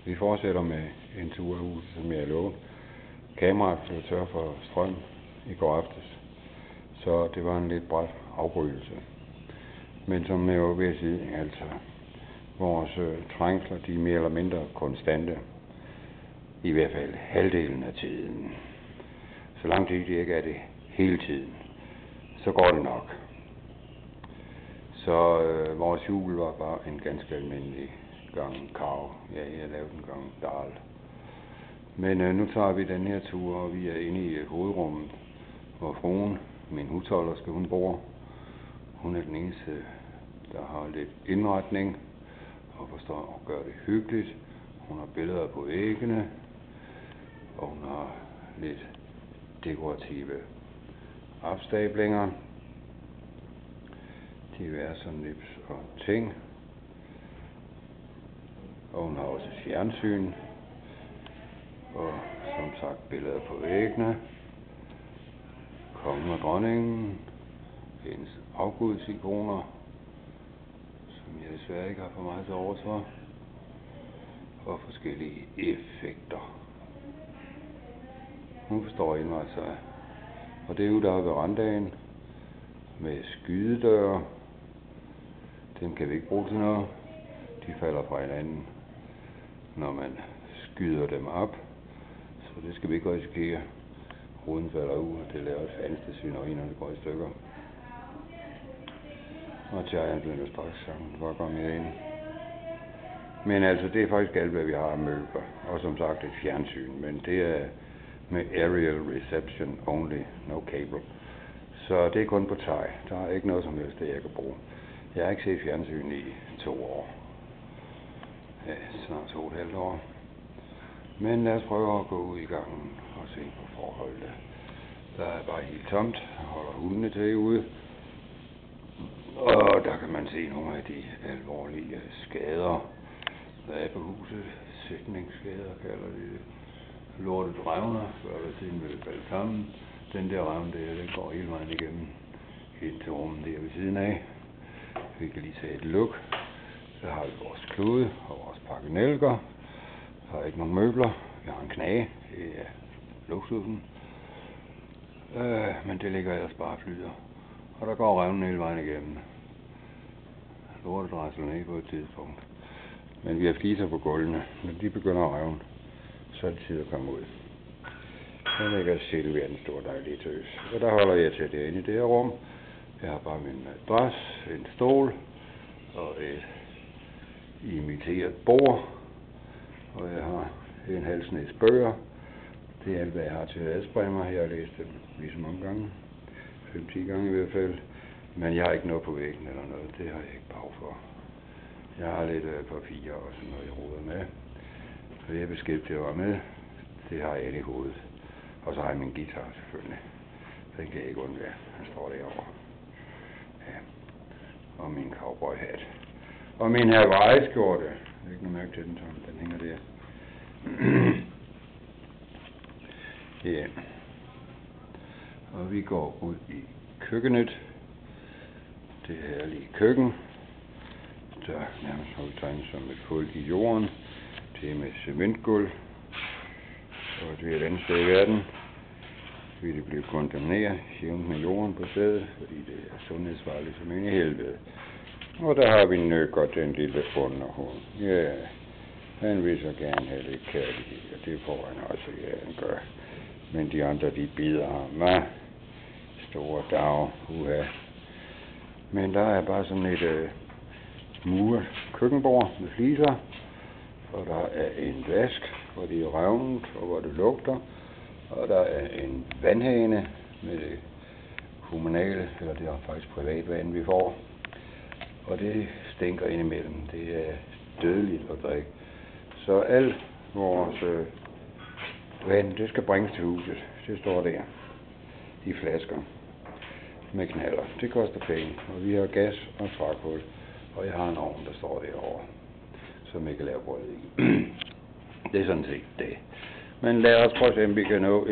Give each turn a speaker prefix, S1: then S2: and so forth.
S1: Vi fortsætter med en tur af huset, som jeg har lovet. Kameraet blev tør for strøm i går aftes, så det var en lidt brat afbrydelse. Men som jeg var ved at sige, altså vores trængsler, de er mere eller mindre konstante, i hvert fald halvdelen af tiden. Så lang tid det ikke er det hele tiden, så går det nok. Så vores jul var bare en ganske almindelig gang karv. Ja, jeg har lavet en gang dal. Men nu tager vi den her tur, og vi er inde i hovedrummet, hvor fruen, min husholderske, hun bor. Hun er den eneste, der har lidt indretning og forstår at gøre det hyggeligt. Hun har billeder på væggene, og hun har lidt dekorative opstablinger, diverse nips og ting. Og hun har også fjernsyn, og som sagt billeder på væggene. Kongen og dronningen, hendes afgudsikoner, som jeg desværre ikke har for meget til overs for, og forskellige effekter. Hun forstår at indrette sig. Og det er jo der ved verandaen med skydedøre. Dem kan vi ikke bruge til noget. De falder fra hinanden, når man skyder dem op. Så det skal vi ikke risikere. Ruden falder ud, og det laver et fanste svineri, når det går i stykker. Og Giant blev nu straks sammen for at komme ind. Men altså, det er faktisk alt, hvad vi har af møbler. Og som sagt et fjernsyn, men det er med aerial reception only, no cable. Så det er kun på tag. Der er ikke noget som helst, det jeg kan bruge. Jeg har ikke set fjernsyn i 2 år. Ja, snart 2,5 år. Men lad os prøve at gå ud i gangen og se på forholdene. Der er bare helt tomt. Jeg holder hundene til ude. Og der kan man se nogle af de alvorlige skader, der er på huset. Sætningsskader kalder de det. Lortet revner, før der siden vil falde sammen. Den der revne der, den går hele vejen igennem ind til rummet der ved siden af. Vi kan lige tage et luk. Så har vi vores klude og vores pakke nælker. Der er ikke nogen møbler. Vi har en knage. Det er luksusen. Men det ligger ellers bare flyder. Og der går revnen hele vejen igennem. Lortet dræsler ned på et tidspunkt. Men vi har fliser på gulvene. Når de begynder at revne, så er det tid at komme ud. Der ligger Silvia, en stor dejlig tøs. Og der holder jeg til derinde i det her rum. Jeg har bare min madras, en stol og et imiteret bord. Og jeg har en halv snes bøger. Det er alt, hvad jeg har til at adspringe mig. Jeg har læst dem lige så mange gange. 5-10 gange i hvert fald. Men jeg har ikke noget på væggen eller noget. Det har jeg ikke behov for. Jeg har lidt papir og sådan noget, jeg roder med. Så jeg beskæftiger mig med. Det har jeg i hovedet. Og så har jeg min guitar selvfølgelig. Den kan jeg ikke undvære. Den står derovre. Ja. Og min cowboyhat. Og min Hawaii-skjorte. Jeg har ikke noget mærke til den, så den hænger der. Ja. Og vi går ud i køkkenet. Det herlige køkken. Der nærmest har vi tegnet som et hul i jorden. Det er med cementgulv. Og det er et andet sted i verden. Vil det blive kontamineret jævnt med jorden på stedet, fordi det er sundhedsfarligt som ind i helvede. Og der har vi Nøkker, den lille underhund. Ja, han vil så gerne have lidt kærlighed, og det får han også, ja, han gør. Men de andre, de bider ham, hva? Store dag, uha. Men der er bare sådan et muret køkkenbord med fliser, og der er en vask, hvor det er revnet, og hvor det lugter. Og der er en vandhane med det kommunale, eller det er faktisk privat vand, vi får. Og det stinker indimellem. Det er dødeligt at drikke. Så alt vores vand, det skal bringes til huset. Det står der. De flasker med knaller. Det koster penge. Og vi har gas og trækul. Og jeg har en ovn, der står derovre, som jeg kan lave brød i. Det er sådan set det. Men lad os prøve at se, om vi kan nå